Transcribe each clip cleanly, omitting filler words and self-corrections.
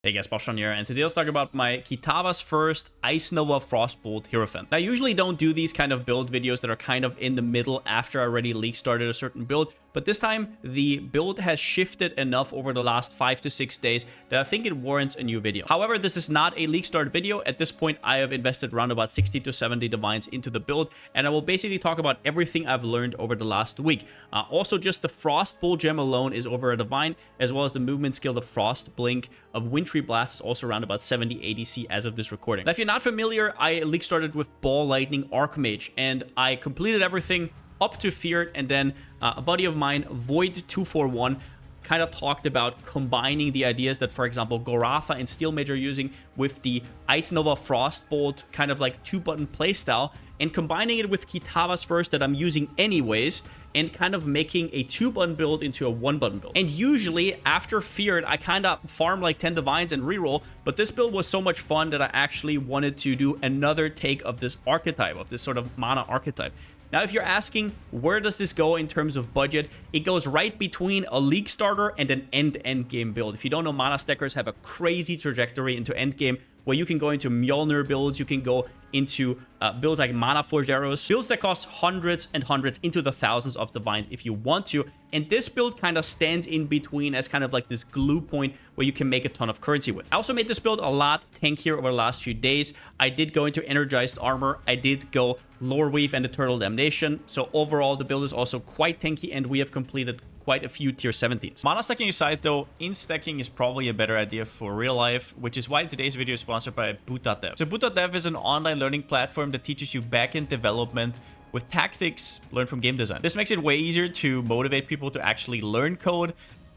Hey guys, Palsteron here, and today let's talk about my Kitava's first Ice Nova Frostbolt Hierophant. I usually don't do these kind of build videos that are kind of in the middle after I already leak started a certain build, but this time the build has shifted enough over the last 5 to 6 days that I think it warrants a new video. However, this is not a leak start video. At this point, I have invested around about 60 to 70 divines into the build, and I will basically talk about everything I've learned over the last week. Also, just the Frostbolt gem alone is over a divine, as well as the movement skill, the Frost Blink of Wintry Blast is also around about 70 ADC as of this recording. Now, if you're not familiar, I leak started with Ball Lightning Archmage, and I completed everything up to Feared, and then a buddy of mine, Void 241, kind of talked about combining the ideas that, for example, Goratha and Steel Mage are using with the Ice Nova Frostbolt kind of like 2-button playstyle, and combining it with Kitava's first that I'm using anyways, and kind of making a 2-button build into a 1-button build. And usually, after Feared, I kind of farm like 10 divines and reroll, but this build was so much fun that I actually wanted to do another take of this archetype, of this sort of mana archetype. Now, if you're asking, where does this go in terms of budget? It goes right between a league starter and an end game build. If you don't know, mana stackers have a crazy trajectory into end game, where you can go into Mjolnir builds, you can go into builds like Mana Forgeros, builds that cost hundreds and hundreds into the thousands of divines if you want to. And this build kind of stands in between as kind of like this glue point where you can make a ton of currency with. I also made this build a lot tankier over the last few days. I did go into Energized Armor. I did go Lore Weave and Eternal Damnation. So overall, the build is also quite tanky, and we have completed quite a few tier 17s. Mana stacking aside though, in-stacking is probably a better idea for real life, which is why today's video is sponsored by Boot.dev. So Boot.dev is an online learning platform that teaches you backend development with tactics learned from game design. This makes it way easier to motivate people to actually learn code,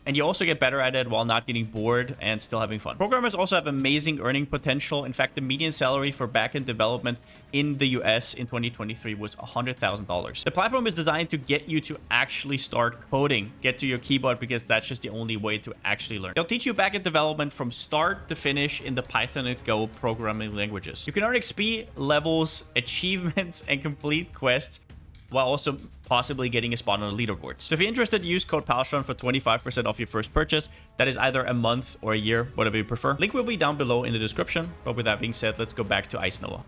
and you also get better at it while not getting bored and still having fun. Programmers also have amazing earning potential. In fact, the median salary for backend development in the US in 2023 was $100,000. The platform is designed to get you to actually start coding, get to your keyboard, because that's just the only way to actually learn. They'll teach you backend development from start to finish in the Python and Go programming languages. You can earn XP, levels, achievements, and complete quests, while also possibly getting a spot on the leaderboards. So if you're interested, use code Palsteron for 25% off your first purchase. That is either a month or a year, whatever you prefer. Link will be down below in the description. But with that being said, let's go back to Ice Nova.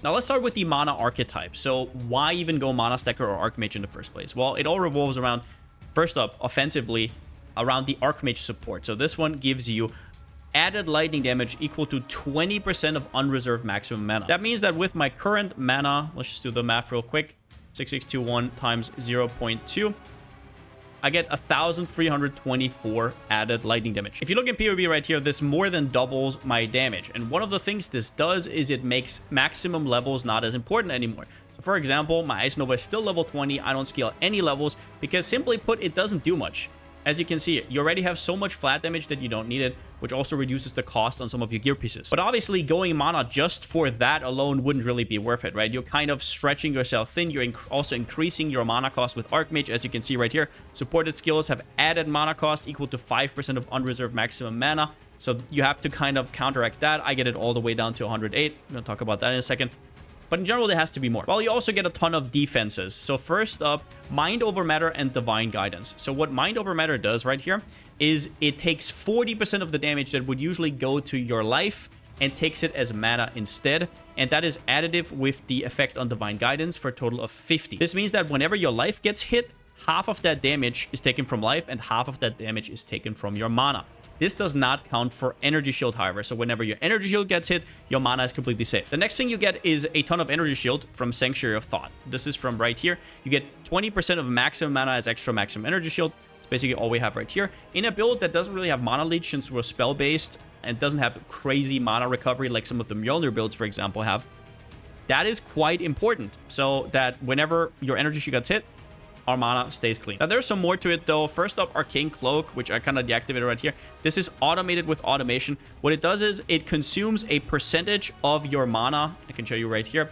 Now let's start with the mana archetype. So why even go mana stacker or archmage in the first place? Well, it all revolves around, first up, offensively, around the archmage support. So this one gives you added lightning damage equal to 20% of unreserved maximum mana. That means that with my current mana, let's just do the math real quick, 6621 times 0.2, I get 1,324 added lightning damage. If you look in PoE right here, this more than doubles my damage. And one of the things this does is it makes maximum levels not as important anymore. So for example, my Ice Nova is still level 20. I don't scale any levels because, simply put, it doesn't do much. As you can see, you already have so much flat damage that you don't need it, which also reduces the cost on some of your gear pieces. But obviously, going mana just for that alone wouldn't really be worth it, right? You're kind of stretching yourself thin. You're also increasing your mana cost with Archmage, as you can see right here. Supported skills have added mana cost equal to 5% of unreserved maximum mana. So you have to kind of counteract that. I get it all the way down to 108. I'm going to talk about that in a second. But in general, there has to be more. Well, you also get a ton of defenses. So first up, Mind Over Matter and Divine Guidance. So what Mind Over Matter does right here is it takes 40% of the damage that would usually go to your life and takes it as mana instead. And that is additive with the effect on Divine Guidance for a total of 50. This means that whenever your life gets hit, half of that damage is taken from life and half of that damage is taken from your mana. This does not count for Energy Shield, however, so whenever your Energy Shield gets hit, your mana is completely safe. The next thing you get is a ton of Energy Shield from Sanctuary of Thought. This is from right here. You get 20% of maximum mana as extra maximum Energy Shield. It's basically all we have right here. In a build that doesn't really have Mana Leech, since we're spell-based and doesn't have crazy mana recovery like some of the Mjolnir builds, for example, have, that is quite important, so that whenever your Energy Shield gets hit, our mana stays clean. Now, there's some more to it, though. First up, Arcane Cloak, which I kind of deactivated right here. This is automated with automation. What it does is it consumes a percentage of your mana. I can show you right here.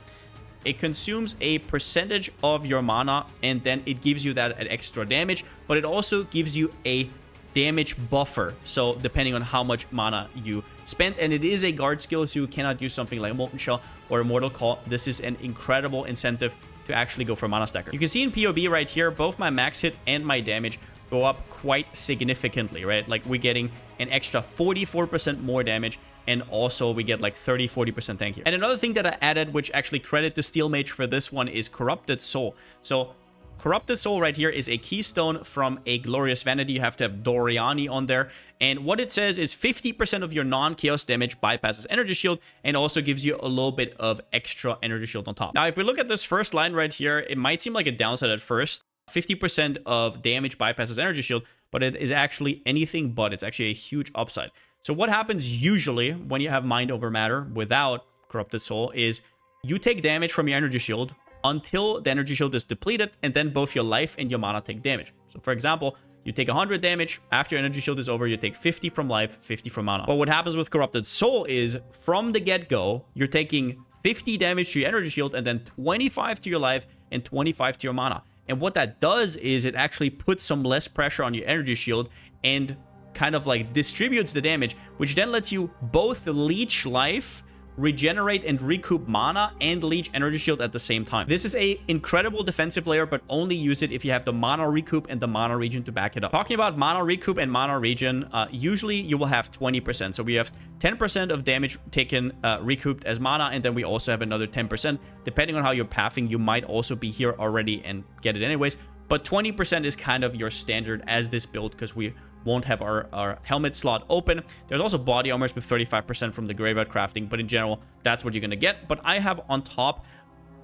It consumes a percentage of your mana, and then it gives you that extra damage, but it also gives you a damage buffer. So depending on how much mana you spent, and it is a guard skill, so you cannot use something like Molten Shell or Immortal Call. This is an incredible incentive to actually go for Mana Stacker. You can see in PoB right here, both my max hit and my damage go up quite significantly, right? Like we're getting an extra 44% more damage, and also we get like 30-40% tank here. And another thing that I added, which actually credit to Steel Mage for this one, is Corrupted Soul. So Corrupted Soul right here is a keystone from a Glorious Vanity. You have to have Doriani on there. And what it says is 50% of your non-chaos damage bypasses Energy Shield and also gives you a little bit of extra Energy Shield on top. Now, if we look at this first line right here, it might seem like a downside at first. 50% of damage bypasses Energy Shield, but it is actually anything but. It's actually a huge upside. So what happens usually when you have Mind Over Matter without Corrupted Soul is you take damage from your Energy Shield until the Energy Shield is depleted, and then both your life and your mana take damage. So for example, you take 100 damage, after your Energy Shield is over, you take 50 from life, 50 from mana. But what happens with Corrupted Soul is, from the get-go, you're taking 50 damage to your Energy Shield, and then 25 to your life, and 25 to your mana. And what that does is it actually puts some less pressure on your Energy Shield, and kind of like distributes the damage, which then lets you both leech life, regenerate and recoup mana, and leech Energy Shield at the same time. This is a incredible defensive layer, but only use it if you have the mana recoup and the mana regen to back it up. Talking about mana recoup and mana regen, usually you will have 20%. So we have 10% of damage taken recouped as mana, and then we also have another 10%. Depending on how you're pathing, you might also be here already and get it anyways. But 20% is kind of your standard as this build, because we won't have our helmet slot open. There's also body armors with 35% from the graveyard crafting, but in general, that's what you're going to get. But I have on top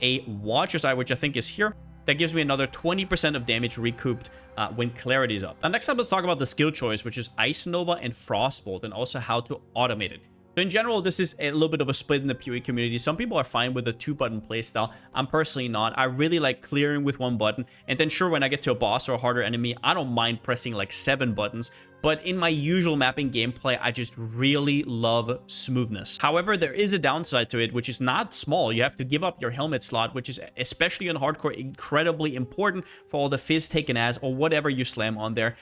a Watcher's Eye, which I think is here. That gives me another 20% of damage recouped when Clarity is up. Now, next up, let's talk about the skill choice, which is Ice Nova and Frostbolt, and also how to automate it. So in general, this is a little bit of a split in the PoE community. Some people are fine with a 2-button playstyle. I'm personally not. I really like clearing with 1 button. And then sure, when I get to a boss or a harder enemy, I don't mind pressing like 7 buttons. But in my usual mapping gameplay, I just really love smoothness. However, there is a downside to it, which is not small. You have to give up your helmet slot, which is especially on hardcore incredibly important for all the fizz taken as or whatever you slam on there.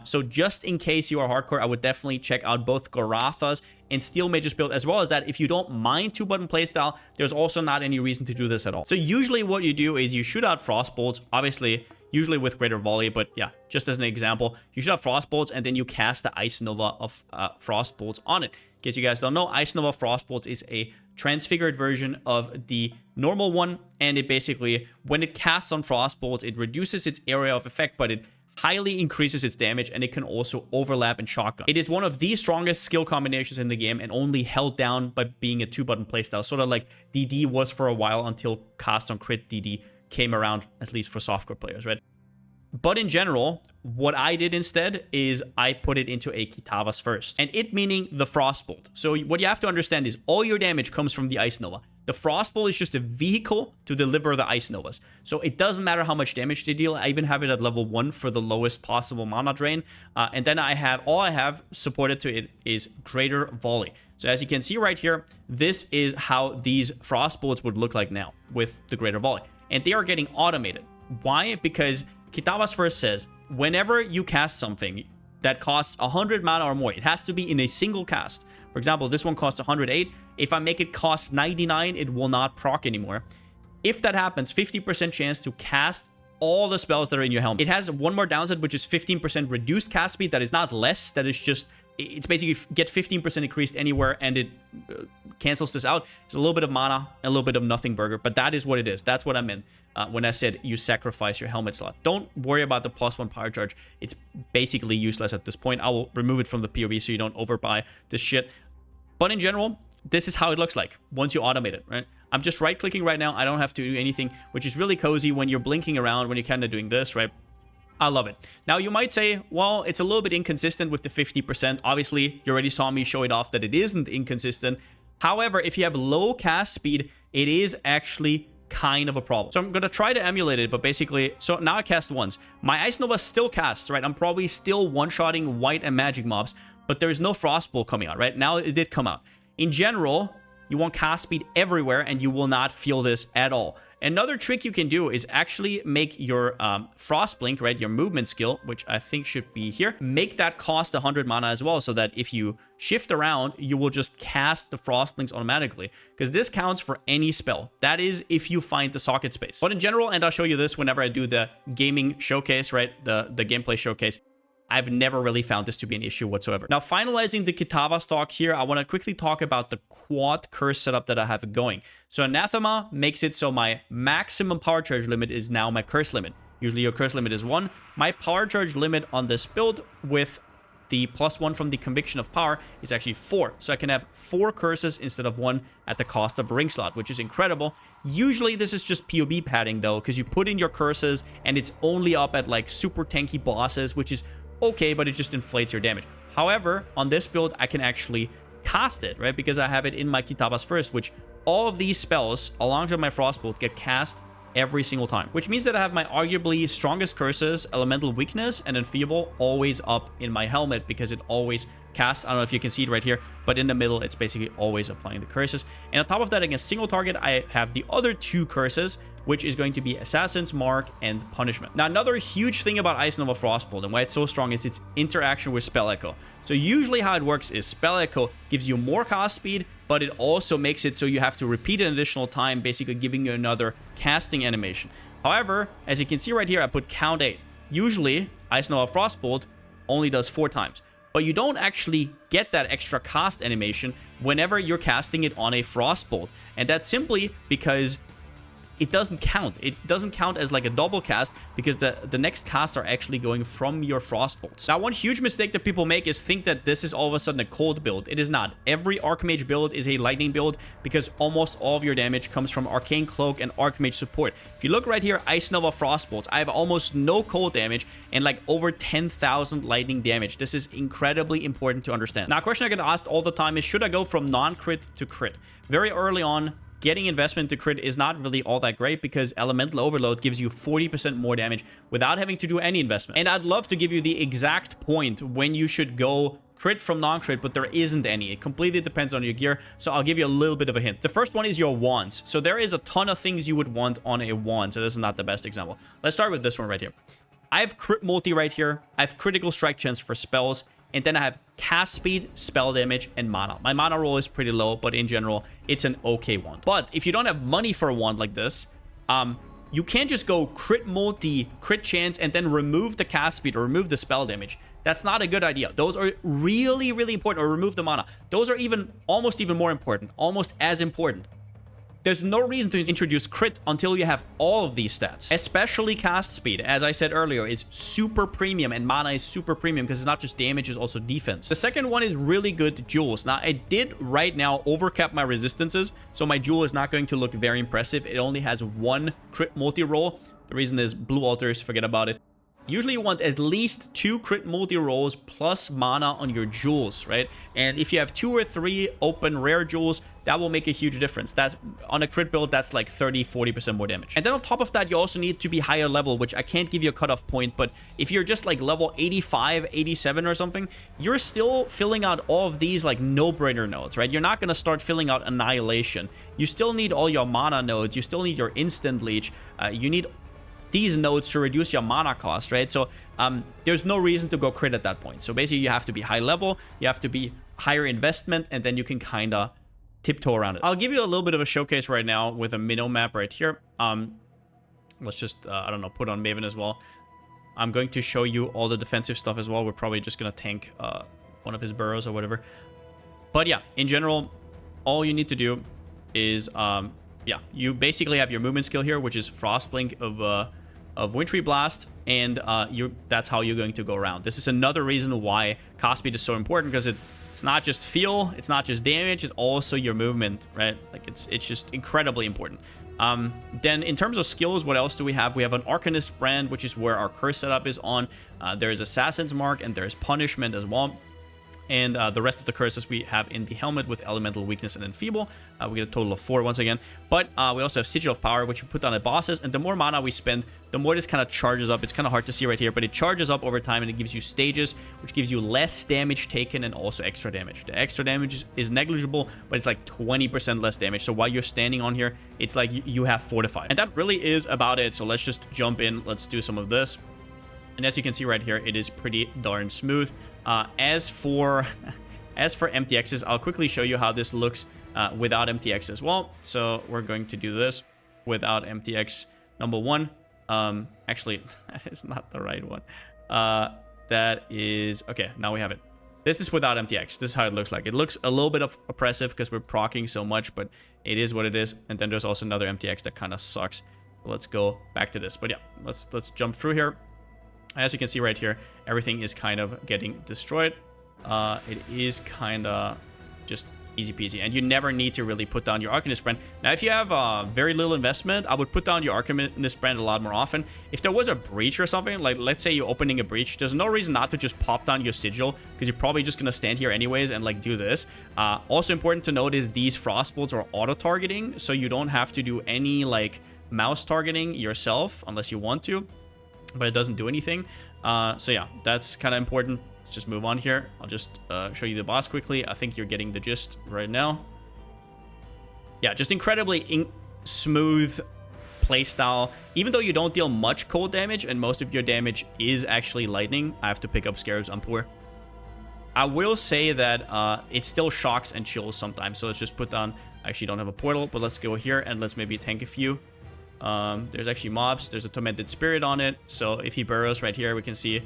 So just in case you are hardcore, I would definitely check out both Goratha's and Steel Mage's build, as well as that if you don't mind 2-button playstyle, there's also not any reason to do this at all. So usually what you do is you shoot out Frostbolts, obviously, usually with Greater Volley, but yeah, just as an example, you shoot out Frostbolts and then you cast the Ice Nova of Frostbolts on it. In case you guys don't know, Ice Nova Frostbolts is a transfigured version of the normal one, and it basically, when it casts on Frostbolts, it reduces its area of effect, but it highly increases its damage, and it can also overlap and shotgun. It is one of the strongest skill combinations in the game, and only held down by being a 2-button playstyle, sort of like DD was for a while until cast on crit DD came around, at least for softcore players, right? But in general, what I did instead is I put it into a Kitava's first, and it meaning the Frostbolt. So what you have to understand is all your damage comes from the Ice Nova. The Frostbolt is just a vehicle to deliver the Ice Novas. So it doesn't matter how much damage they deal. I even have it at level 1 for the lowest possible mana drain. And then all I have supported to it is Greater Volley. So as you can see right here, this is how these Frostbolts would look like now with the Greater Volley. And they are getting automated. Why? Because Kitava's first says, whenever you cast something that costs 100 mana or more, it has to be in a single cast. For example, this one costs 108. If I make it cost 99, it will not proc anymore. If that happens, 50% chance to cast all the spells that are in your helmet. It has one more downside, which is 15% reduced cast speed. That is not less. That is just, it's basically get 15% increased anywhere, and it cancels this out. It's a little bit of mana, a little bit of nothing burger, but that is what it is. That's what I meant when I said you sacrifice your helmet slot. Don't worry about the +1 power charge. It's basically useless at this point. I will remove it from the PoE so you don't overbuy this shit. But in general, this is how it looks like once you automate it, right? I'm just right-clicking right now. I don't have to do anything, which is really cozy when you're blinking around, when you're kind of doing this, right? I love it. Now, you might say, well, it's a little bit inconsistent with the 50%. Obviously, you already saw me show it off that it isn't inconsistent. However, if you have low cast speed, it is actually kind of a problem. So I'm going to try to emulate it, but basically, so now I cast once. My Ice Nova still casts, right? I'm probably still one-shotting white and magic mobs, but there's no Frostbolt coming out, right? Now it did come out. In general, you want cast speed everywhere, and you will not feel this at all. Another trick you can do is actually make your Frost Blink, right, your movement skill, which I think should be here, make that cost 100 mana as well, so that if you shift around, you will just cast the Frost Blinks automatically, because this counts for any spell. That is if you find the socket space. But in general, and I'll show you this whenever I do the gaming showcase, right, the gameplay showcase, I've never really found this to be an issue whatsoever. Now, finalizing the Kitava stock here, I want to quickly talk about the quad curse setup that I have going. So Anathema makes it so my maximum power charge limit is now my curse limit. Usually your curse limit is 1. My power charge limit on this build with the +1 from the Conviction of Power is actually 4. So I can have 4 curses instead of 1 at the cost of a ring slot, which is incredible. Usually this is just PoB padding though, because you put in your curses and it's only up at like super tanky bosses, which is okay, but it just inflates your damage. However, on this build, I can actually cast it, right? Because I have it in my Kitava's first, which all of these spells, alongside my Frostbolt, get cast every single time, which means that I have my arguably strongest curses, Elemental Weakness and Enfeeble, always up in my helmet because it always casts. I don't know if you can see it right here, but in the middle, it's basically always applying the curses. And on top of that, against single target, I have the other 2 curses, which is going to be Assassin's Mark and Punishment. Now, another huge thing about Ice Nova Frostbolt and why it's so strong is its interaction with Spell Echo. So usually how it works is Spell Echo gives you more cast speed, but it also makes it so you have to repeat an additional time, basically giving you another casting animation. However, as you can see right here, I put count 8. Usually, Ice Nova Frostbolt only does 4 times. But you don't actually get that extra cast animation whenever you're casting it on a Frostbolt. And that's simply because it doesn't count. It doesn't count as like a double cast because the next casts are actually going from your Frostbolts. Now, one huge mistake that people make is think that this is all of a sudden a cold build. It is not. Every Archmage build is a lightning build because almost all of your damage comes from Arcane Cloak and Archmage support. If you look right here, Ice Nova Frostbolts, I have almost no cold damage and like over 10,000 lightning damage. This is incredibly important to understand. Now, a question I get asked all the time is, should I go from non-crit to crit? Very early on, getting investment to crit is not really all that great because Elemental Overload gives you 40% more damage without having to do any investment. And I'd love to give you the exact point when you should go crit from non-crit, but there isn't any. It completely depends on your gear, so I'll give you a little bit of a hint. The first one is your wands. So there is a ton of things you would want on a wand, so this is not the best example. Let's start with this one right here. I have crit multi right here. I have critical strike chance for spells. And then I have cast speed, spell damage, and mana. My mana roll is pretty low, but in general, it's an okay wand. But if you don't have money for a wand like this, you can't just go crit multi, crit chance, and then remove the cast speed or remove the spell damage. That's not a good idea. Those are really, really important. Or remove the mana. Those are almost even more important. Almost as important. There's no reason to introduce crit until you have all of these stats. Especially cast speed, as I said earlier, is super premium, and mana is super premium because it's not just damage, it's also defense. The second one is really good jewels. Now, I did right now overcap my resistances, so my jewel is not going to look very impressive. It only has 1 crit multi-roll. The reason is blue altars, forget about it. Usually you want at least 2 crit multi-rolls plus mana on your jewels, right? And if you have 2 or 3 open rare jewels, that will make a huge difference. That's on a crit build, that's like 30-40% more damage. And then on top of that, you also need to be higher level, which I can't give you a cutoff point, but if you're just like level 85, 87 or something, you're still filling out all of these like no-brainer nodes, right? You're not going to start filling out Annihilation. You still need all your mana nodes. You still need your instant leech. You need these nodes to reduce your mana cost, right? So there's no reason to go crit at that point. So basically you have to be high level, you have to be higher investment, and then you can kind of tiptoe around it. I'll give you a little bit of a showcase right now with a minnow map right here. Let's just, I don't know, put on Maven as well. I'm going to show you all the defensive stuff as well. We're probably just going to tank one of his burrows or whatever. But yeah, in general, all you need to do is, yeah, you basically have your movement skill here, which is Frostblink of Wintry Blast, and that's how you're going to go around. This is another reason why cast speed is so important, because it's not just feel, it's not just damage, it's also your movement, right? Like it's just incredibly important. Then in terms of skills, what else do we have? We have an Arcanist brand, which is where our curse setup is on. There is Assassin's Mark, and there's Punishment as well. And the rest of the curses we have in the helmet with Elemental Weakness and Enfeeble. We get a total of 4 once again. But we also have Sigil of Power, which we put on at bosses. And the more mana we spend, the more this kind of charges up. It's kind of hard to see right here, but it charges up over time, and it gives you stages, which gives you less damage taken and also extra damage. The extra damage is negligible, but it's like 20% less damage. So while you're standing on here, it's like you have Fortify. And that really is about it. So let's just jump in. Let's do some of this. And as you can see right here, it is pretty darn smooth. As for MTXs, I'll quickly show you how this looks without MTX as well. So we're going to do this without MTX number 1. Actually, that is not the right one. That is... Okay, now we have it. This is without MTX. This is how it looks like. It looks a little bit oppressive because we're proccing so much, but it is what it is. And then there's also another MTX that kind of sucks. Let's go back to this. But yeah, let's jump through here. As you can see right here, everything is kind of getting destroyed. It is kind of just easy peasy. And you never need to really put down your Arcanist Brand. Now, if you have very little investment, I would put down your Arcanist Brand a lot more often. If there was a breach or something, like let's say you're opening a breach, there's no reason not to just pop down your Sigil, because you're probably just going to stand here anyways and like do this. Also important to note is these Frostbolts are auto-targeting, so you don't have to do any like mouse targeting yourself unless you want to, but it doesn't do anything. So yeah, that's kind of important. Let's just move on here. I'll just show you the boss quickly. I think you're getting the gist right now. Yeah, just incredibly smooth playstyle. Even though you don't deal much cold damage and most of your damage is actually lightning, I have to pick up Scarabs. I'm poor. I will say that it still shocks and chills sometimes. So let's just put down... I actually don't have a portal, but let's go here and let's maybe tank a few. There's actually mobs. There's a Tormented Spirit on it. So if he burrows right here, we can see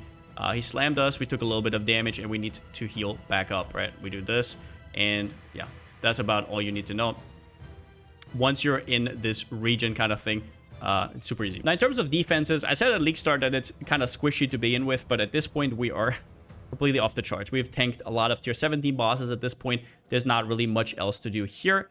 he slammed us. We took a little bit of damage and we need to heal back up, right? We do this. And yeah, that's about all you need to know. Once you're in this region kind of thing, it's super easy. Now, in terms of defenses, I said at League Start that it's kind of squishy to begin with, but at this point, we are completely off the charts. We've tanked a lot of tier 17 bosses at this point. There's not really much else to do here.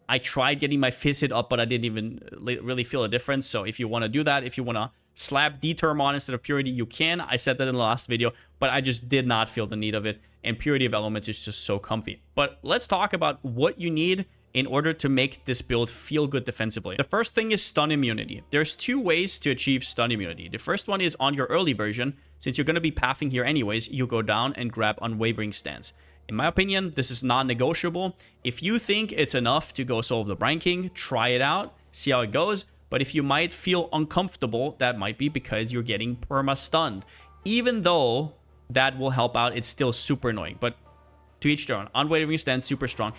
I tried getting my Fizz hit up, but I didn't even really feel a difference. So if you want to do that, if you want to slap Determ on instead of Purity, you can. I said that in the last video, but I just did not feel the need of it. And Purity of Elements is just so comfy. But let's talk about what you need in order to make this build feel good defensively. The first thing is stun immunity. There's two ways to achieve stun immunity. The first one is on your early version. Since you're going to be pathing here anyways, you go down and grab Unwavering Stance. In my opinion, this is non-negotiable. If you think it's enough to go solve the Brine King, try it out, see how it goes. But if you might feel uncomfortable, that might be because you're getting perma-stunned. Even though that will help out, it's still super annoying. But to each their own. Unwavering Stance, super strong.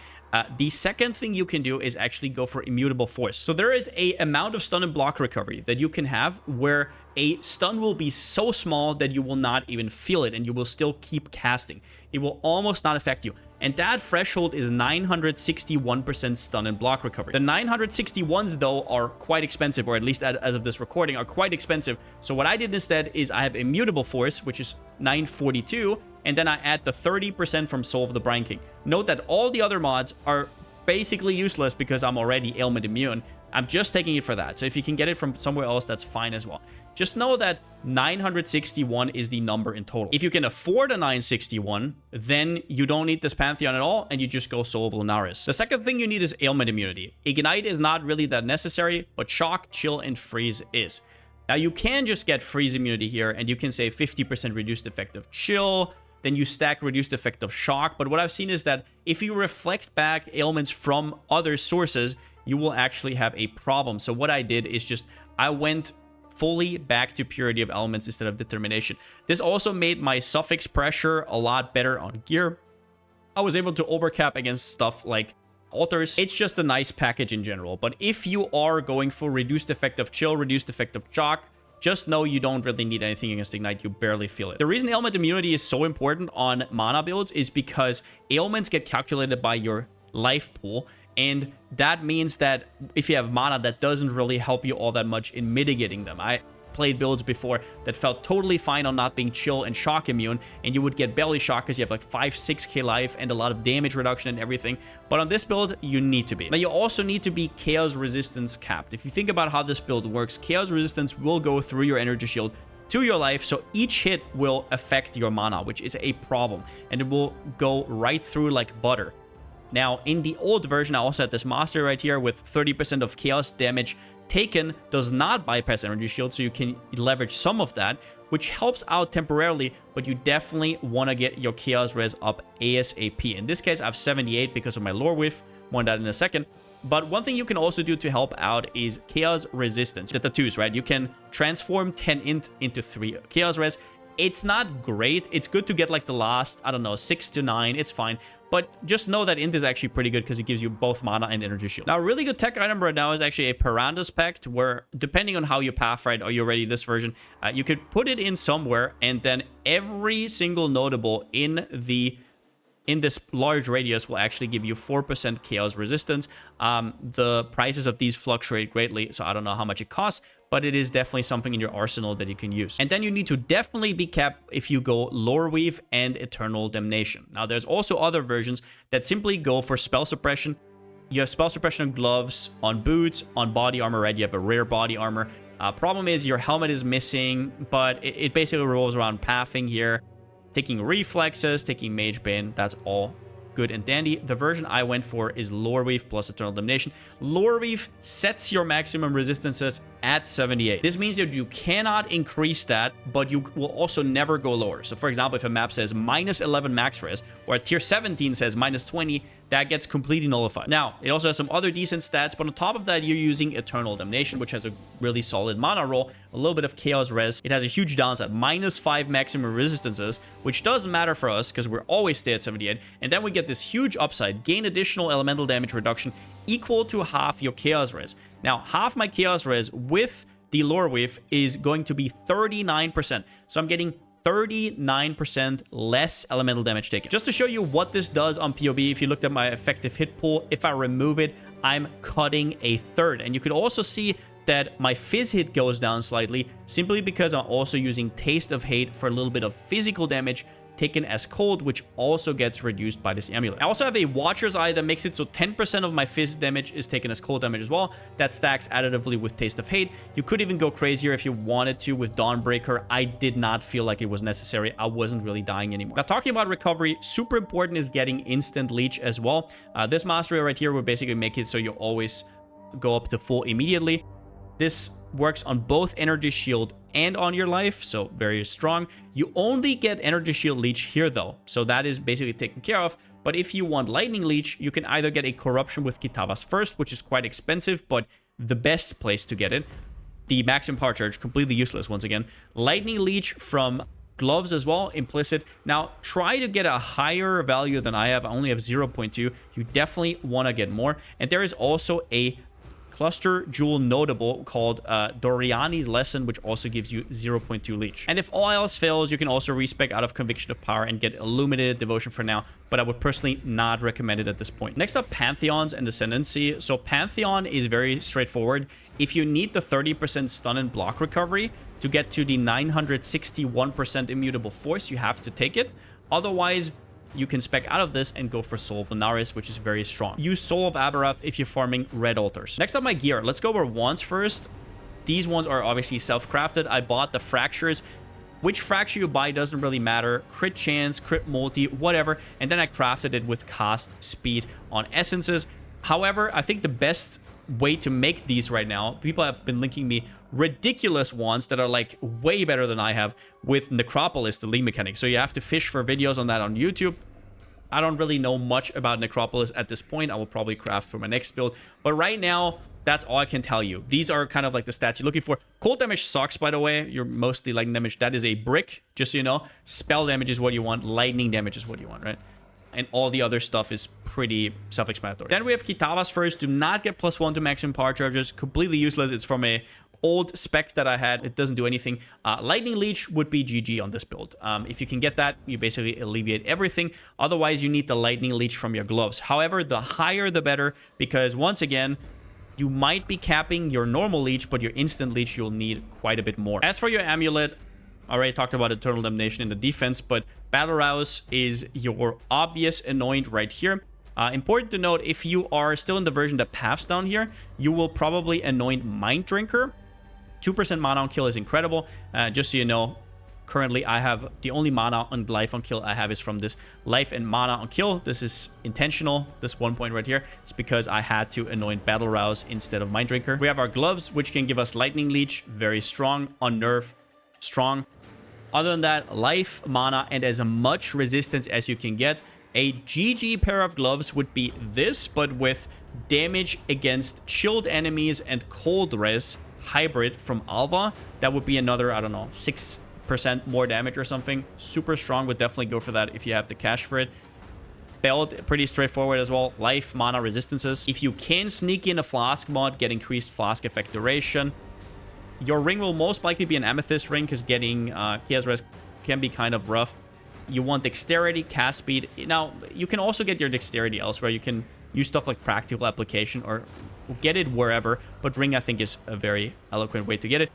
The second thing you can do is actually go for Immutable Force. So there is a amount of stun and block recovery that you can have where a stun will be so small that you will not even feel it and you will still keep casting. It will almost not affect you. And that threshold is 961% stun and block recovery. The 961s, though, are quite expensive, or at least as of this recording, are quite expensive. So what I did instead is I have Immutable Force, which is 942, and then I add the 30% from Solve the Brine King. Note that all the other mods are basically useless because I'm already ailment immune. I'm just taking it for that. So if you can get it from somewhere else, that's fine as well. Just know that 961 is the number in total. If you can afford a 961, then you don't need this Pantheon at all, and you just go Soul of Lunaris. The second thing you need is ailment immunity. Ignite is not really that necessary, but Shock, Chill, and Freeze is. Now, you can just get Freeze immunity here, and you can say 50% reduced effect of Chill, then you stack reduced effect of Shock. But what I've seen is that if you reflect back ailments from other sources, you will actually have a problem. So what I did is just, I went fully back to Purity of Elements instead of Determination. This also made my suffix pressure a lot better on gear. I was able to overcap against stuff like altars. It's just a nice package in general. But if you are going for reduced effect of Chill, reduced effect of Shock, just know you don't really need anything against Ignite. You barely feel it. The reason ailment immunity is so important on mana builds is because ailments get calculated by your life pool. And that means that if you have mana, that doesn't really help you all that much in mitigating them. I played builds before that felt totally fine on not being Chill and Shock immune, and you would get belly shock because you have like 5-6k life and a lot of damage reduction and everything. But on this build, you need to be. Now, you also need to be Chaos Resistance capped. If you think about how this build works, Chaos Resistance will go through your energy shield to your life, so each hit will affect your mana, which is a problem, and it will go right through like butter. Now, in the old version, I also had this master right here with 30% of chaos damage taken, does not bypass energy shield, so you can leverage some of that, which helps out temporarily, but you definitely want to get your chaos res up ASAP. In this case, I have 78 because of my lore whiff. More on that in a second. But one thing you can also do to help out is chaos resistance. The tattoos, right? You can transform 10 int into 3 chaos res, It's not great. It's good to get like the last, I don't know, 6 to 9. It's fine. But just know that Int is actually pretty good because it gives you both mana and energy shield. Now, a really good tech item right now is actually a Piranda's Pact, where depending on how you path, right, or you're ready this version, you could put it in somewhere, and then every single notable in this large radius will actually give you 4% chaos resistance. The prices of these fluctuate greatly, so I don't know how much it costs, but it is definitely something in your arsenal that you can use. And then you need to definitely be capped if you go Lore Weave and Eternal Damnation. Now, there's also other versions that simply go for spell suppression. You have spell suppression on gloves, on boots, on body armor, right? You have a rare body armor. Problem is your helmet is missing, but it basically revolves around pathing here. Taking reflexes, taking Mage Bane, that's all good and dandy. The version I went for is Lore Weave plus Eternal Damnation. Lore Weave sets your maximum resistances at 78. This means that you cannot increase that, but you will also never go lower. So for example, if a map says -11 max res, or a tier 17 says -20, that gets completely nullified. Now, it also has some other decent stats, but on top of that, you're using Eternal Damnation, which has a really solid mana roll, a little bit of chaos res. It has a huge downside, -5 maximum resistances, which doesn't matter for us because we're always stay at 78. And then we get this huge upside, gain additional elemental damage reduction equal to half your chaos res. Now, half my chaos res with the Lore Weave is going to be 39%. So I'm getting 39% less elemental damage taken. Just to show you what this does on PoB, if you looked at my effective hit pool, if I remove it, I'm cutting a third. And you could also see that my fizz hit goes down slightly, simply because I'm also using Taste of Hate for a little bit of physical damage taken as cold, which also gets reduced by this amulet. I also have a Watcher's Eye that makes it so 10% of my fizz damage is taken as cold damage as well. That stacks additively with Taste of Hate. You could even go crazier if you wanted to with Dawnbreaker. I did not feel like it was necessary. I wasn't really dying anymore. Now, talking about recovery, super important is getting instant leech as well. This mastery right here would basically make it so you always go up to full immediately. This works on both energy shield and on your life, so very strong. You only get energy shield leech here though, so that is basically taken care of. But if you want lightning leech, you can either get a corruption with Kitava's first, which is quite expensive, but the best place to get it. The maximum power charge, completely useless once again. Lightning leech from gloves as well, implicit. Now, try to get a higher value than I have. I only have 0.2. You definitely want to get more. And there is also a cluster jewel notable called Doriani's Lesson, which also gives you 0.2 leech. And if all else fails, you can also respec out of Conviction of Power and get Illuminated Devotion for now, but I would personally not recommend it at this point. Next up, Pantheons and Ascendancy. So Pantheon is very straightforward. If you need the 30% stun and block recovery to get to the 961% immutable force, you have to take it. Otherwise, you can spec out of this and go for Soul of Lunaris, which is very strong. Use Soul of Aberath if you're farming red altars. Next up, my gear. Let's go over wands first. These ones are obviously self-crafted. I bought the fractures. Which fracture you buy doesn't really matter. Crit chance, crit multi, whatever. And then I crafted it with cast speed on essences. However, I think the best way to make these right now, people have been linking me ridiculous ones that are like way better than I have with Necropolis, the league mechanic. So you have to fish for videos on that on YouTube. I don't really know much about Necropolis at this point. I will probably craft for my next build. But right now, that's all I can tell you. These are kind of like the stats you're looking for. Cold damage sucks, by the way. You're mostly lightning damage. That is a brick, just so you know. Spell damage is what you want. Lightning damage is what you want, right? And all the other stuff is pretty self-explanatory. Then we have Kitava's first. Do not get +1 to maximum power charges. Completely useless. It's from a old spec that I had. It doesn't do anything. Lightning Leech would be GG on this build. If you can get that, you basically alleviate everything. Otherwise, you need the Lightning Leech from your gloves. However, the higher the better, because once again, you might be capping your normal leech, but your instant leech you'll need quite a bit more. As for your amulet, I already talked about Eternal Damnation in the defense, but Battle Rouse is your obvious anoint right here. Important to note, if you are still in the version that paths down here, you will probably anoint Mind Drinker. 2% mana on kill is incredible. Just so you know, currently I have the only mana on life on kill I have is from this life and mana on kill. This is intentional, this 1 point right here. It's because I had to anoint Battle Rouse instead of Mind Drinker. We have our gloves, which can give us Lightning Leech, very strong. On nerf, strong. Other than that, life, mana, and as much resistance as you can get. A GG pair of gloves would be this, but with damage against chilled enemies and cold res hybrid from Alva. That would be another, I don't know, 6 10% more damage or something. Super strong. Would definitely go for that if you have the cash for it. Build pretty straightforward as well. Life, mana, resistances. If you can sneak in a flask mod, get increased flask effect duration. Your ring will most likely be an amethyst ring because getting Chaos Res can be kind of rough. You want dexterity, cast speed. Now, you can also get your dexterity elsewhere. You can use stuff like practical application or get it wherever, but ring I think is a very eloquent way to get it.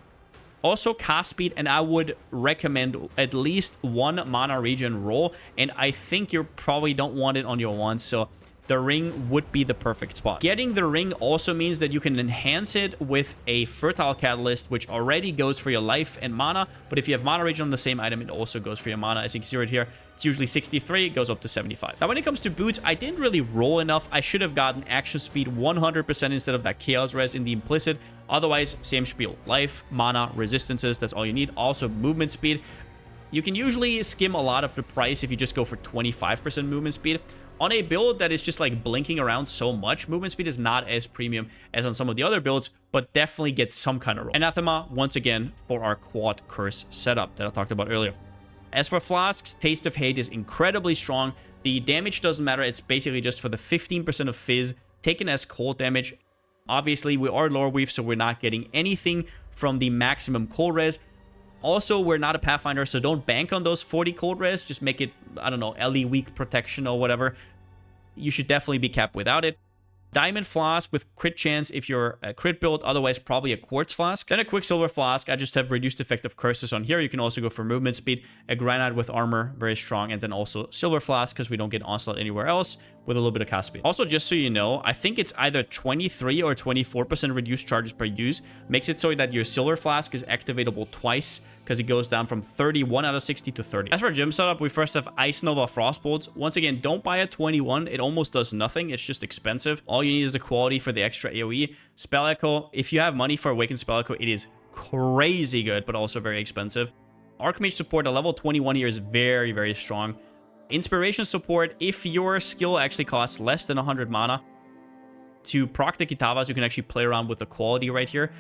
Also cast speed, and I would recommend at least one mana regen roll, and I think you probably don't want it on your wand, so the ring would be the perfect spot. Getting the ring also means that you can enhance it with a fertile catalyst, which already goes for your life and mana, but if you have mana regen on the same item, it also goes for your mana. As you can see right here, it's usually 63, it goes up to 75. Now when it comes to boots, I didn't really roll enough. I should have gotten action speed 100% instead of that chaos res in the implicit. Otherwise, same spiel. Life, mana, resistances, that's all you need. Also movement speed. You can usually skim a lot of the price if you just go for 25% movement speed. On a build that is just like blinking around so much, movement speed is not as premium as on some of the other builds, but definitely gets some kind of roll. Anathema, once again, for our quad curse setup that I talked about earlier. As for flasks, Taste of Hate is incredibly strong. The damage doesn't matter. It's basically just for the 15% of fizz taken as cold damage. Obviously, we are lore weave, so we're not getting anything from the maximum cold res. Also, we're not a Pathfinder, so don't bank on those 40 cold res. Just make it, I don't know, LE weak protection or whatever. You should definitely be capped without it. Diamond Flask with crit chance if you're a crit build, otherwise probably a Quartz Flask. Then a Quicksilver Flask, I just have reduced effect of curses on here. You can also go for movement speed. A Granite with armor, very strong. And then also Silver Flask, because we don't get Onslaught anywhere else, with a little bit of cast speed. Also, just so you know, I think it's either 23 or 24% reduced charges per use. Makes it so that your Silver Flask is activatable twice, because it goes down from 31 out of 60 to 30. As for gym setup, we first have Ice Nova Frostbolts. Once again, don't buy a 21. It almost does nothing. It's just expensive. All you need is the quality for the extra AoE. Spell Echo, if you have money for Awakened Spell Echo, it is crazy good, but also very expensive. Archmage support, a level 21 here is very, very strong. Inspiration support, if your skill actually costs less than 100 mana, to proc the Kitavas, you can actually play around with the quality right here.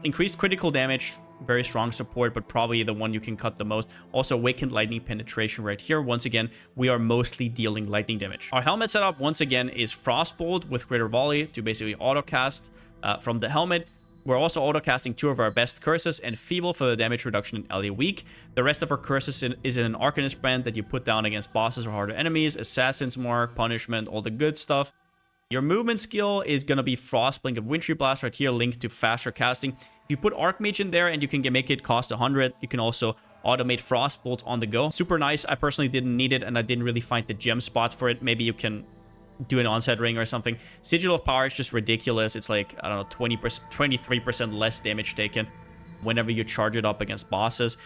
Increased critical damage, very strong support, but probably the one you can cut the most. Also, Awakened Lightning Penetration right here. Once again, we are mostly dealing lightning damage. Our helmet setup, once again, is Frostbolt with Greater Volley to basically auto-cast from the helmet. We're also auto-casting 2 of our best curses and Feeble for the damage reduction in LE weak. The rest of our curses is in an Arcanist brand that you put down against bosses or harder enemies, Assassin's Mark, Punishment, all the good stuff. Your movement skill is going to be Frostblink of Wintry Blast right here, linked to faster casting. If you put Archmage in there and you can make it cost 100, you can also automate Frostbolt on the go. Super nice. I personally didn't need it, and I didn't really find the gem spot for it. Maybe you can do an onset ring or something. Sigil of Power is just ridiculous. It's like, I don't know, 23% less damage taken whenever you charge it up against bosses.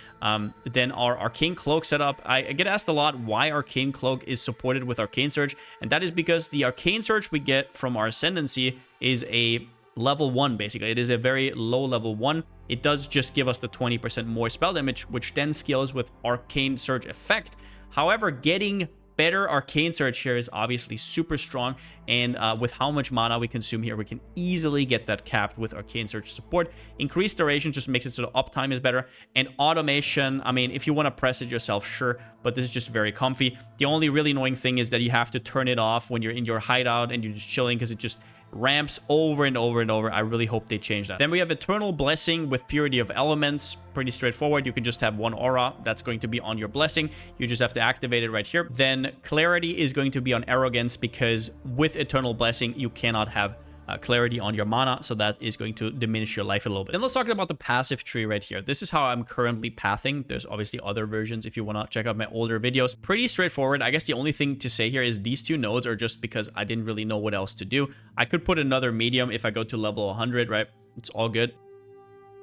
Then our Arcane Cloak setup, I get asked a lot why Arcane Cloak is supported with Arcane Surge, and that is because the Arcane Surge we get from our Ascendancy is a level 1, basically. It is a very low level 1. It does just give us the 20% more spell damage, which then scales with Arcane Surge effect. However, getting better Arcane Surge here is obviously super strong, and with how much mana we consume here, we can easily get that capped with Arcane Surge support. Increased duration just makes it so the uptime is better, and automation, I mean, if you want to press it yourself, sure, but this is just very comfy. The only really annoying thing is that you have to turn it off when you're in your hideout and you're just chilling, because it just ramps over and over and over. I really hope they change that. Then we have Eternal Blessing with Purity of Elements. Pretty straightforward. You can just have one aura that's going to be on your blessing. You just have to activate it right here. Then Clarity is going to be on Arrogance, because with Eternal Blessing, you cannot have clarity on your mana, so that is going to diminish your life a little bit. Then let's talk about the passive tree right here. This is how I'm currently pathing. There's obviously other versions if you want to check out my older videos. Pretty straightforward. I guess the only thing to say here is these 2 nodes are just because I didn't really know what else to do. I could put another medium if I go to level 100, right? It's all good.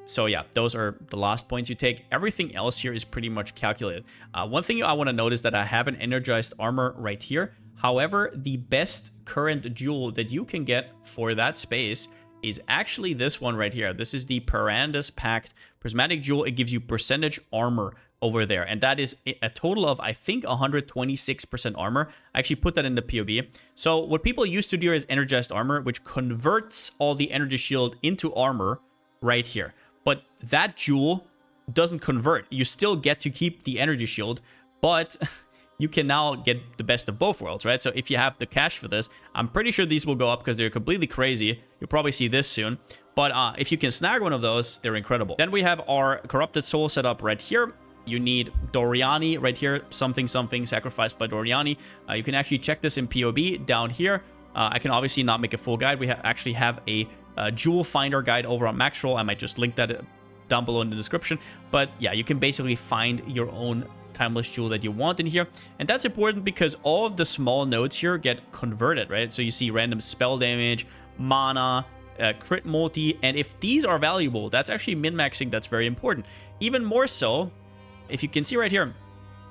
So yeah, those are the last points you take. Everything else here is pretty much calculated. One thing I want to note is that I have an energized armor right here. However, the best current jewel that you can get for that space is actually this one right here. This is the Perandus Pact Prismatic Jewel. It gives you percentage armor over there, and that is a total of, I think, 126% armor. I actually put that in the POB. So what people used to do is energized armor, which converts all the energy shield into armor right here. But that jewel doesn't convert. You still get to keep the energy shield, but you can now get the best of both worlds, right? So if you have the cash for this, I'm pretty sure these will go up because they're completely crazy. You'll probably see this soon. But if you can snag one of those, they're incredible. Then we have our Corrupted Soul set up right here. You need Doriani right here, something, sacrificed by Doriani. You can actually check this in POB down here. I can obviously not make a full guide. We actually have a Jewel Finder guide over on Maxroll. I might just link that down below in the description. But yeah, you can basically find your own Timeless Jewel that you want in here. And that's important because all of the small nodes here get converted, right? So you see random spell damage, mana, crit multi, and if these are valuable, that's actually min-maxing. That's very important. Even more so, if you can see right here,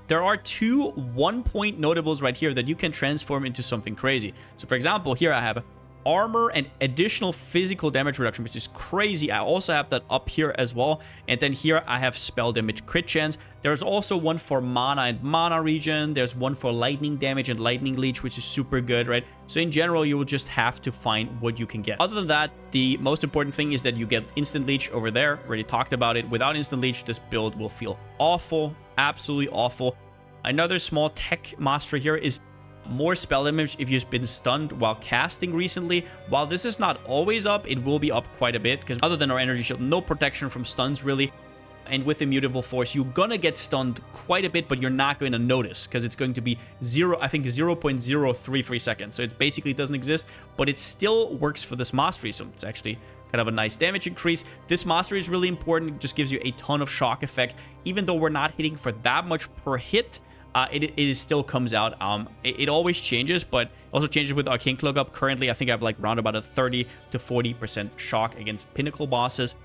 there are 2 1-point notables right here that you can transform into something crazy. So for example, here I have armor and additional physical damage reduction, which is crazy. I also have that up here as well. And then here I have spell damage crit chance. There's also one for mana and mana regen. There's one for lightning damage and lightning leech, which is super good, right? So in general, you will just have to find what you can get. Other than that, the most important thing is that you get instant leech over there. Already talked about it. Without instant leech, this build will feel awful, absolutely awful. Another small tech mastery here is more spell damage if you've been stunned while casting recently. While this is not always up, it will be up quite a bit because other than our energy shield, no protection from stuns really. And with Immutable Force, you're gonna get stunned quite a bit, but you're not going to notice because it's going to be 0.033 seconds. So it basically doesn't exist, but it still works for this mastery. So it's actually kind of a nice damage increase. This mastery is really important. It just gives you a ton of shock effect. Even though we're not hitting for that much per hit, it still comes out. It always changes, but also changes with Arcane Cloak up. Currently, I think I have like around about a 30 to 40% shock against pinnacle bosses.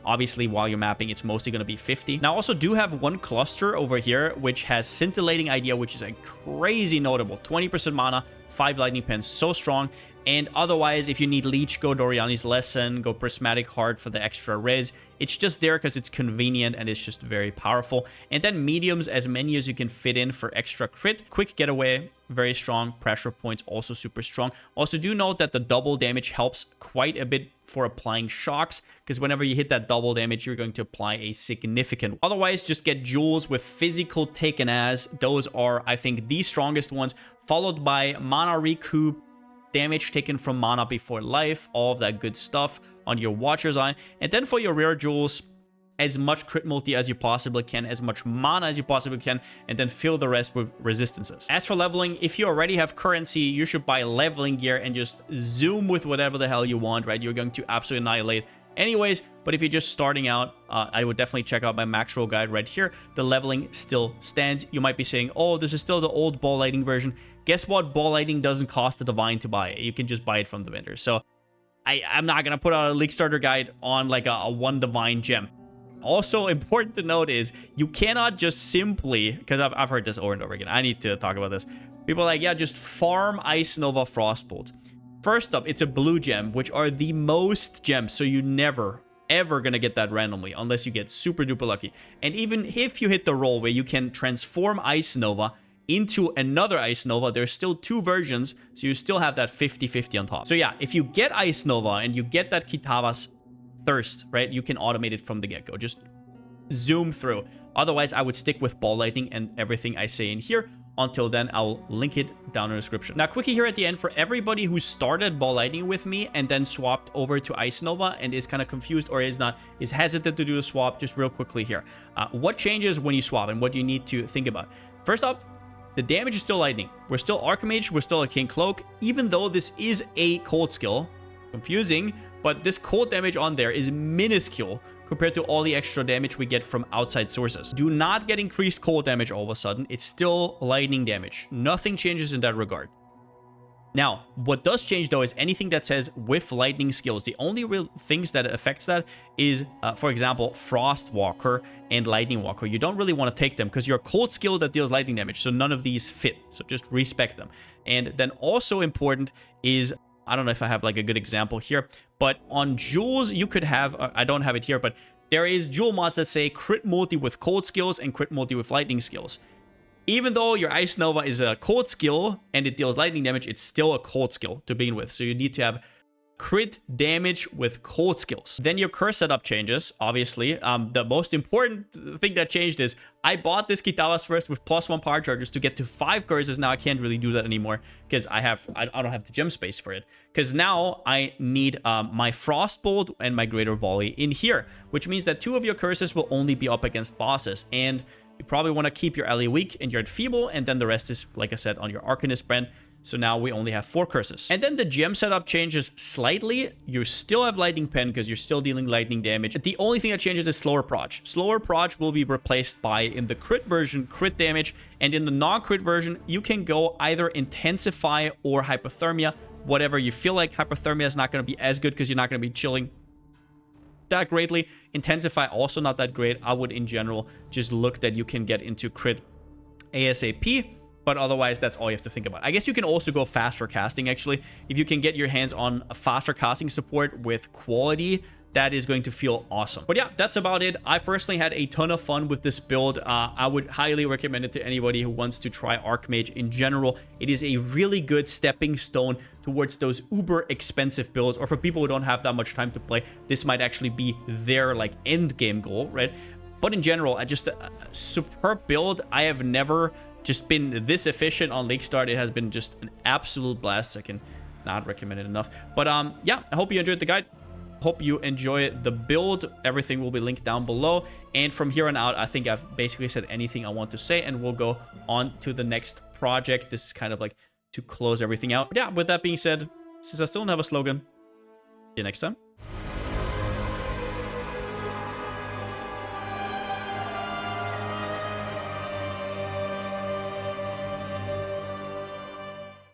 Obviously, while you're mapping, it's mostly going to be 50. Now, I also do have one cluster over here, which has Scintillating Idea, which is a crazy notable. 20% mana, 5 lightning pens, so strong. And otherwise, if you need Leech, go Doriani's Lesson, go Prismatic Heart for the extra res. It's just there because it's convenient and it's just very powerful. And then mediums, as many as you can fit in for extra crit. Quick Getaway, very strong. Pressure Points, also super strong. Also, do note that the double damage helps quite a bit for applying shocks, because whenever you hit that double damage, you're going to apply a significant. Otherwise, just get jewels with physical taken as. Those are, I think, the strongest ones, followed by mana recoup, damage taken from mana before life, all of that good stuff on your Watcher's Eye. And then for your rare jewels, as much crit multi as you possibly can, as much mana as you possibly can, and then fill the rest with resistances. As for leveling, if you already have currency, you should buy leveling gear and just zoom with whatever the hell you want, right? You're going to absolutely annihilate anyways. But if you're just starting out, I would definitely check out my Maxroll guide right here. The leveling still stands. You might be saying, oh, this is still the old ball lightning version. Guess what? Ball lightning doesn't cost a divine to buy. You can just buy it from the vendor. So I'm not going to put out a league starter guide on like a one divine gem. Also important to note is you cannot just simply, because I've heard this over and over again. I need to talk about this. People are like, yeah, just farm Ice Nova Frostbolt. First up, it's a blue gem, which are the most gems. So you never, ever gonna get that randomly unless you get super duper lucky. And even if you hit the roll where you can transform Ice Nova into another Ice Nova, there's still 2 versions, so you still have that 50-50 on top. So yeah, if you get Ice Nova and you get that Kitava's Thirst, right, you can automate it from the get-go. Just zoom through. Otherwise, I would stick with Ball Lightning and everything I say in here. Until then, I'll link it down in the description. Now, quickie here at the end for everybody who started Ball Lightning with me and then swapped over to Ice Nova and is kind of confused or is hesitant to do the swap, just real quickly here. What changes when you swap and what do you need to think about? First up, the damage is still lightning. We're still Archmage, we're still a King Cloak, even though this is a cold skill. Confusing, but this cold damage on there is minuscule compared to all the extra damage we get from outside sources. Do not get increased cold damage all of a sudden. It's still lightning damage. Nothing changes in that regard. Now, what does change though is anything that says with lightning skills. The only real things that affects that is, for example, Frost Walker and Lightning Walker. You don't really want to take them because you're a cold skill that deals lightning damage, so none of these fit. So just respect them. And then also important is, I don't know if I have like a good example here, but on jewels, you could have, I don't have it here, but there is jewel mods that say crit multi with cold skills and crit multi with lightning skills. Even though your Ice Nova is a cold skill and it deals lightning damage, it's still a cold skill to begin with. So you need to have crit damage with cold skills. Then your curse setup changes, obviously. The most important thing that changed is I bought this Kitava's first with +1 power charges to get to 5 curses. Now I can't really do that anymore because I don't have the gem space for it. Because now I need my Frostbolt and my Greater Volley in here, which means that 2 of your curses will only be up against bosses. And you probably want to keep your ally weak and your feeble, and then the rest is, like I said, on your Arcanist brand. So now we only have 4 curses. And then the gem setup changes slightly. You still have Lightning Pen because you're still dealing lightning damage. The only thing that changes is Slower Proj. Slower Proj will be replaced by, in the crit version, crit damage. And in the non-crit version, you can go either Intensify or Hypothermia. Whatever you feel like. Hypothermia is not going to be as good because you're not going to be chilling that greatly. Intensify also not that great. I would, in general, just look that you can get into crit ASAP. But otherwise, that's all you have to think about. I guess you can also go faster casting, actually. If you can get your hands on a faster casting support with quality, that is going to feel awesome. But yeah, that's about it. I personally had a ton of fun with this build. I would highly recommend it to anybody who wants to try Archmage in general. It is a really good stepping stone towards those uber expensive builds, or for people who don't have that much time to play, this might actually be their like end game goal, right? But in general, just a superb build. I have never just been this efficient on League Start. It has been just an absolute blast. I can not recommend it enough. But yeah, I hope you enjoyed the guide. Hope you enjoy the build. Everything will be linked down below. And from here on out, I think I've basically said anything I want to say, and we'll go on to the next project. This is kind of like to close everything out. But yeah, with that being said, since I still don't have a slogan, see you next time.